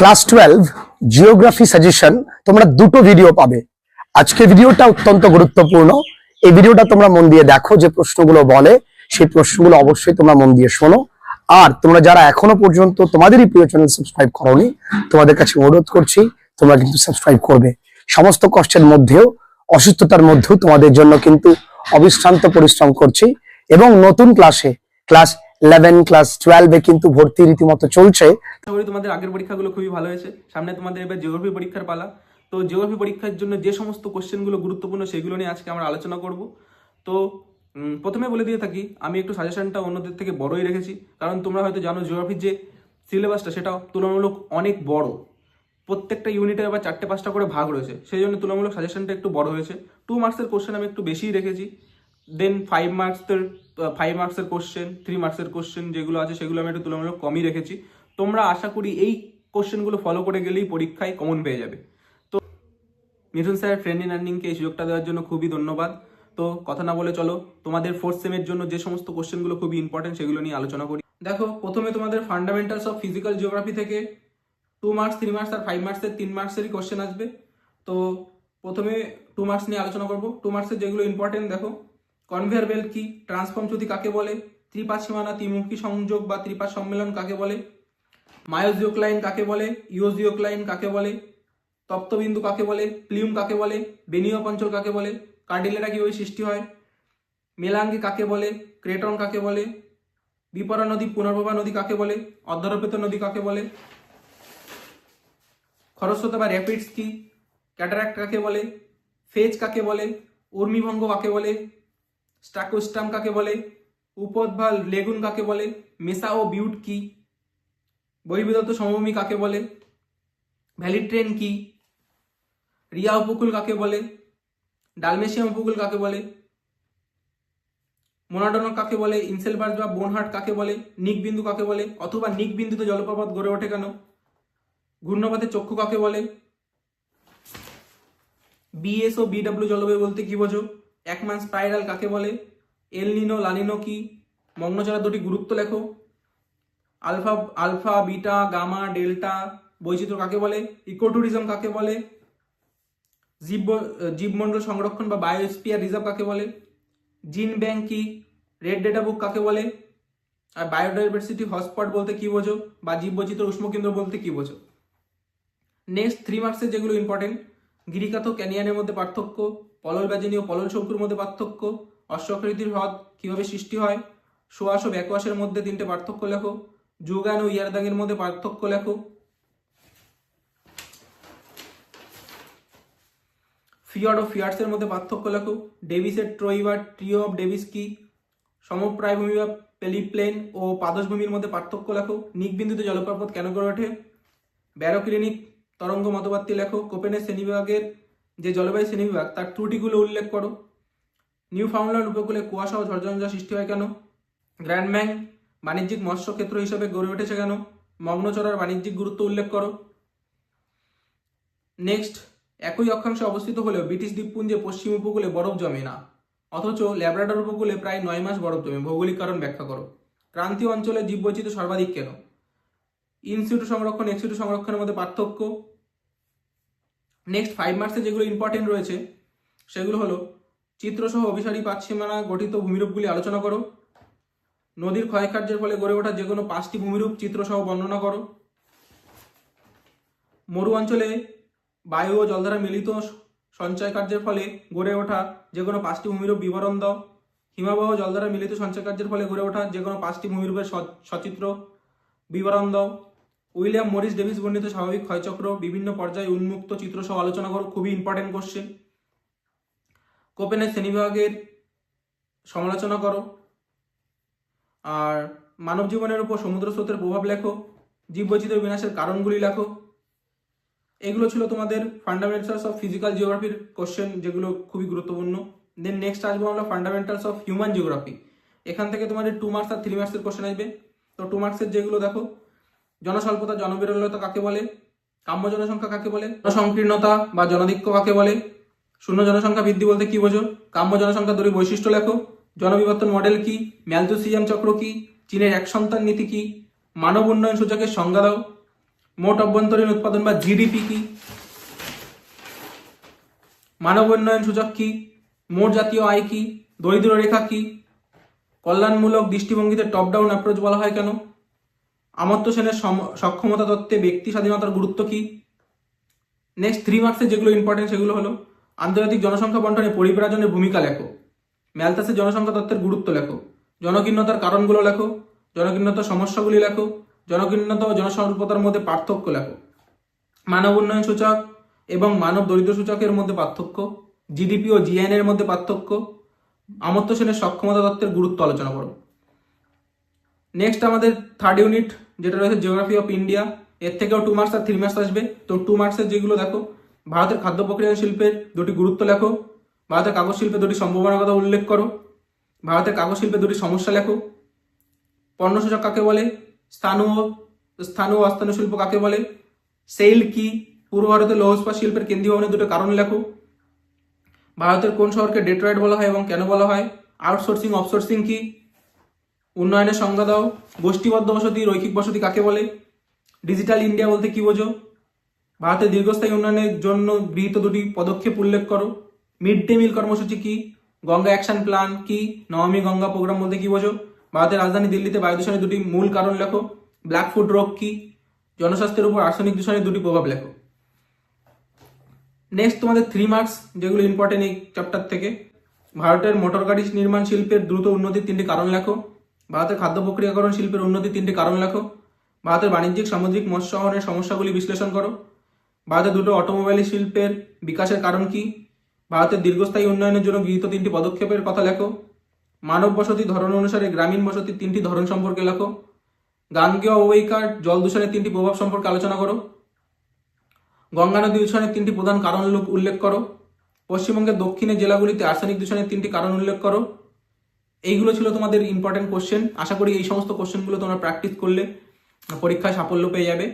Class 12 geography suggestion তোমরা দুটো video পাবে। আজকে ভিডিওটা অত্যন্ত গুরুত্বপূর্ণ। এই ভিডিওটা তোমরা মন দিয়ে দেখো, যে প্রশ্নগুলো বলে সেই প্রশ্নগুলো অবশ্যই তোমরা মন দিয়ে শোনো। আর তোমরা যারা এখনো পর্যন্ত তোমাদেরই প্রিয় চ্যানেল সাবস্ক্রাইব করোনি, তোমাদের কাছে অনুরোধ করছি তোমরা কিন্তু সাবস্ক্রাইব করবে। সমস্ত কষ্টের মধ্যেও, অসুস্থতার মধ্যেও তোমাদের জন্য কিন্তু অবিশ্রান্ত পরিশ্রম করছি। এবং নতুন ক্লাসে ক্লাস 11 ক্লাস 12 এ কিন্তু ভর্তি রীতিমতো চলছে। আশা করি তোমাদের আগের পরীক্ষাগুলো খুবই ভালো হয়েছে। সামনে তোমাদের এবার জিওগ্রাফি পরীক্ষার পালা। তো জিওগ্রাফি পরীক্ষার জন্য যে সমস্ত কোশ্চেনগুলো গুরুত্বপূর্ণ সেগুলো নিয়ে আজকে আমরা আলোচনা করব। তো প্রথমে বলে দিয়ে থাকি, আমি একটু সাজেশনটা অন্যদের থেকে বড়ই রেখেছি, কারণ তোমরা হয়তো জানো জিওগ্রাফির যে সিলেবাসটা সেটা তুলনামূলক অনেক বড়। প্রত্যেকটা ইউনিটের আবার 4-5টা করে ভাগ রয়েছে, সেই জন্য তুলনামূলক সাজেশনটা একটু বড় হয়েছে। 2 মার্কসের কোশ্চেন আমি একটু বেশিই রেখেছি। দেন 5 মার্কসের কোশ্চেন, 3 মার্কসের কোশ্চেন যেগুলো আছে সেগুলো আমি একটু তুলনামূলক কমই রেখেছি। তোমরা আশা করি এই কোশ্চেনগুলো ফলো করে গেলেই পরীক্ষায় কমন পেয়ে যাবে। তো মিঠুন স্যার ফ্রেন্ড ইন আর্নিংকে এই সুযোগটা দেওয়ার জন্য খুবই ধন্যবাদ। তো কথা না বলে চলো তোমাদের 4th সেমের জন্য যে সমস্ত কোশ্চেনগুলো খুবই ইম্পর্টেন্ট সেগুলো নিয়ে আলোচনা করি। দেখো, প্রথমে তোমাদের ফান্ডামেন্টালস অফ ফিজিক্যাল জিওগ্রাফি থেকে 2 মার্কস, 3 মার্কস আর 5 মার্কসের 3 মার্কসেরই কোশ্চেন আসবে। তো প্রথমে 2 মার্কস নিয়ে আলোচনা করব। 2 মার্কসের যেগুলো ইম্পর্টেন্ট দেখো, কনভেয়ার বেল্ট কি, ট্রান্সফর্ম চ্যুতি কাকে বলে, ত্রিপাত সীমানা ত্রিমুখী সংযোগ বা ত্রিপাত সম্মেলন কাকে বলে, মায়োজিওক লাইন কাকে বলে, ইওজিওক লাইন কাকে বলে, তপ্তবিন্দু কাকে বলে, প্লিউম কাকে বলে, বেনিয়ক অঞ্চল কাকে বলে, কার্ডিলেরা কিভাবে সৃষ্টি হয়, মেলাঙ্গি কাকে বলে, ক্রেটন কাকে বলে, বিপরা নদী পুনর্ভবা নদী কাকে বলে, অর্ধরপেত নদী কাকে বলে, খরস্রোতা বা র্যাপিডস কি, ক্যাটারাক্ট কাকে বলে, ফেজ কাকে বলে, উর্মিভঙ্গ কাকে বলে, স্টাকোস্টাম কাকে বলে, উপোদ্ভা লেগুন কাকে বলে, মেসা ও বিউট কি, বহির্বিদত্ত সমভূমি কাকে বলে, ভ্যালি ট্রেন কি, রিয়া উপকূল কাকে বলে, ডালমেশিয়াম উপকূল কাকে বলে, মোনাডনক কাকে বলে, ইনসেলবার্গ বা বোনহার্ট কাকে বলে, নিক বিন্দু কাকে বলে, অথবা নিক বিন্দুতে জলপ্রপাত গড়ে ওঠে কেন, ঘূর্ণপাতের চক্ষু কাকে বলে, বিএস ও বিডব্লিউ জলবায়ু বলতে কি বোঝো, একমান স্পাইরাল কাকে বলে, এল নিনো লানিনো কি, মগ্নচারা দুটি গুরুত্ব লেখো, আলফা বিটা গামা ডেল্টা বৈচিত্র্য কাকে বলে, ইকোট্যুরিজম কাকে বলে, জীবমণ্ডল সংরক্ষণ বা বায়োস্ফিয়ার রিজার্ভ কাকে বলে, জিন ব্যাংক কি, রেড ডেটা বুক কাকে বলে, আর বায়োডাইভার্সিটি হটস্পট বলতে কি বোঝো বা জীববৈচিত্র্য উষ্মকেন্দ্র বলতে কি বোঝো। নেক্সট 3 মার্কসের যেগুলো ইম্পর্টেন্ট, গিরিখাত ক্যানিয়নের মধ্যে পার্থক্য, পলল ব্যাজিনী ও পলল শঙ্কুর মধ্যে পার্থক্য, অশ্বকৃতির হ্রদ কিভাবে সৃষ্টি হয়, সোয়াশ ও ব্যাকওয়াশের মধ্যে 3টে পার্থক্য লেখো, জুগান ও ইয়ারদাংয়ের মধ্যে পার্থক্য লেখো, ফিয়র্ড ও ফিয়ার্ডসের মধ্যে পার্থক্য লেখো, ডেভিসের ট্রই বা ট্রিও অফ ডেভিস কি, সমপ্রায়ভূমি বা পেলিপ্লেন ও পাদোসভূমির মধ্যে পার্থক্য লেখো, নিক বিন্দুতে জলপ্রপাত কেন গড়ে ওঠে, ব্যারোক্লিনিক তরঙ্গ মতবাদটি লেখো, কোপেনের শ্রেণীবিভাগের যে জলবায়ু শ্রেণীবিভাগ তার ত্রুটিগুলো উল্লেখ করো, নিউ ফাউন্ডল্যান্ড উপকূলে কুয়াশা ও ঝড়ঝঞ্ঝা সৃষ্টি হয় কেন, গ্র্যান্ড ম্যাং বাণিজ্যিক মৎস্য ক্ষেত্র হিসেবে গড়ে উঠেছে কেন, মগ্নচরার বাণিজ্যিক গুরুত্ব উল্লেখ করো। নেক্সট, একই অক্ষাংশে অবস্থিত হলেও ব্রিটিশ দ্বীপপুঞ্জে পশ্চিম উপকূলে বরফ জমে না, অথচ ল্যাব্রাডর উপকূলে প্রায় 9 মাস বরফ জমে, ভৌগোলিক কারণ ব্যাখ্যা করো। ক্রান্তীয় অঞ্চলে জীববৈচিত্র্য সর্বাধিক কেন, ইনসিটু সংরক্ষণ এক্সিটু সংরক্ষণের মধ্যে পার্থক্য। নেক্সট 5 মার্কসে যেগুলো ইম্পর্টেন্ট রয়েছে সেগুলো হলো, চিত্রসহ অভিসারী পাতসীমানা গঠিত ভূমিরূপগুলি আলোচনা করো, নদীর ক্ষয়কার্যের ফলে গড়ে ওঠা যে কোনো 5টি ভূমিরূপ চিত্রসহ বর্ণনা করো, মরু অঞ্চলে বায়ু ও জলধারা মিলিত সঞ্চয় কার্যের ফলে গড়ে ওঠা যে কোনো 5টি ভূমিরূপ বিবরণ দাও, হিমাবহ জলধারা মিলিত সঞ্চয় কার্যের ফলে গড়ে ওঠা যে কোনো 5টি ভূমিরূপের সচিত্র বিবরণ দাও, উইলিয়াম মরিস ডেভিস বর্ণিত স্বাভাবিক ক্ষয়চক্র বিভিন্ন পর্যায়ে উন্মুক্ত চিত্রসহ আলোচনা করো, খুবই ইম্পর্টেন্ট কোশ্চেন। কোপেনের শ্রেণীবিভাগের সমালোচনা করো, আর মানব জীবনের উপর সমুদ্র স্রোতের প্রভাব লেখো, জীববৈচিত্র্য বিনাশের কারণগুলি লেখো। এগুলো ছিল তোমাদের ফান্ডামেন্টালস অফ ফিজিক্যাল জিওগ্রাফির কোশ্চেন, যেগুলো খুবই গুরুত্বপূর্ণ। দেন নেক্সট আসবো আমরা ফান্ডামেন্টালস অফ হিউম্যান জিওগ্রাফি। এখান থেকে তোমাদের 2 মার্কস আর 3 মার্কসের কোশ্চেন আসবে। তো 2 মার্কসের যেগুলো দেখো, জনস্বল্পতা জনবিরলতা কাকে বলে, কাম্য জনসংখ্যা কাকে বলে, জনসংকীর্ণতা বা জনাধিক্য কাকে বলে, শূন্য জনসংখ্যা বৃদ্ধি বলতে কি বোঝো, কাম্য জনসংখ্যা দুটি বৈশিষ্ট্য লেখো, জনবিবর্তন মডেল কি, ম্যালথুসিয়াম চক্র কি, চীনের এক সন্তান নীতি কি, মানব উন্নয়ন সূচকের সংজ্ঞা দাও, মোট অভ্যন্তরীণ উৎপাদন বা জিডিপি কি, মানব উন্নয়ন সূচক কি, মোট জাতীয় আয় কি, দরিদ্র রেখা কি, কল্যাণমূলক দৃষ্টিভঙ্গিতে টপ ডাউন অ্যাপ্রোচ বলা হয় কেন, অমর্ত্য সেনের সক্ষমতা তত্ত্বে ব্যক্তি স্বাধীনতার গুরুত্ব কি। নেক্সট 3 মার্কসের যেগুলো ইম্পর্টেন্ট সেগুলো হলো আন্তর্জাতিক জনসংখ্যা বন্টনে পরিব্রাজনের ভূমিকা লেখো, ম্যালথাসের জনসংখ্যা তত্ত্বের গুরুত্ব লেখো, জনকীর্ণতার কারণগুলো লেখো, জনকীর্ণতার সমস্যাগুলি লেখো, জনকীর্ণতা ও জনস্বল্পতার মধ্যে পার্থক্য লেখো, মানব উন্নয়ন সূচক এবং মানব দরিদ্র সূচকের মধ্যে পার্থক্য, জিডিপি ও জিএন এর মধ্যে পার্থক্য, অমর্ত্য সেনের সক্ষমতা তত্ত্বের গুরুত্ব আলোচনা করো। নেক্সট আমাদের থার্ড ইউনিট যেটা রয়েছে জিওগ্রাফি অফ ইন্ডিয়া, এর থেকেও 2 মার্কস আর 3 মার্কস আসবে। তো 2 মার্কসের যেগুলো দেখো, ভারতের খাদ্য প্রক্রিয়া শিল্পের দুটি গুরুত্ব লেখো, ভারতের কাগজ শিল্পের দুটি সম্ভাবনার কথা উল্লেখ করো, ভারতের কাগজ শিল্পের দুটি সমস্যা লেখো, পণ্য সূচক কাকে বলে, স্থানীয় ও অস্থানীয় শিল্প কাকে বলে, সেল কি, পূর্ব ভারতের লৌহ ইস্পাত শিল্পের কেন্দ্রীয় ভবনের দুটো কারণ লেখো, ভারতের কোন শহরকে ডেট্রয়েট বলা হয় এবং কেন বলা হয়, আউটসোর্সিং অফসোর্সিং কি, উন্নয়নের সংজ্ঞা দাও, গোষ্ঠীবদ্ধ বসতি রৈখিক বসতি কাকে বলে, ডিজিটাল ইন্ডিয়া বলতে কি বোঝো, ভারতের দীর্ঘস্থায়ী উন্নয়নের জন্য গৃহীত দুটি পদক্ষেপ উল্লেখ করো, মিড ডে মিল কর্মসূচি কি, গঙ্গা অ্যাকশন প্ল্যান কি, নমামি গঙ্গা প্রোগ্রাম বলতে কি বোঝো, ভারতের রাজধানী দিল্লিতে বায়ু দূষণের দুটি মূল কারণ লেখো, ব্ল্যাক ফুড রোগ কি, জনস্বাস্থ্যের উপর আর্সেনিক দূষণের দুটি প্রভাব লেখো। নেক্সট তোমাদের 3 মার্কস যেগুলো ইম্পর্টেন্ট এই চ্যাপ্টার থেকে, ভারতের মোটর গাড়ি নির্মাণ শিল্পের দ্রুত উন্নতির 3টি কারণ লেখো, ভারতের খাদ্য প্রক্রিয়াকরণ শিল্পের উন্নতির 3টি কারণ লেখো, ভারতের বাণিজ্যিক সামুদ্রিক মৎস্য আহরণের সমস্যাগুলি বিশ্লেষণ করো, ভারতের দুটো অটোমোবাইল শিল্পের বিকাশের কারণ কি, ভারতের দীর্ঘস্থায়ী উন্নয়নের জন্য গৃহীত 3টি পদক্ষেপের কথা লেখো, মানব বসতি ধরন অনুসারে গ্রামীণ বসতির 3টি ধরন সম্পর্কে লেখো, গাঙ্গেয় অববাহিকার জল দূষণের 3টি প্রভাব সম্পর্কে আলোচনা করো, গঙ্গা নদী দূষণের 3টি প্রধান কারণ উল্লেখ করো, পশ্চিমবঙ্গের দক্ষিণের জেলাগুলিতে আর্সেনিক দূষণের 3টি কারণ উল্লেখ করো। এইগুলো ছিল তোমাদের ইম্পর্টেন্ট কোশ্চেন। আশা করি এই সমস্ত কোশ্চেনগুলো তোমরা প্র্যাকটিস করলে পরীক্ষায় সাফল্য পেয়ে যাবে।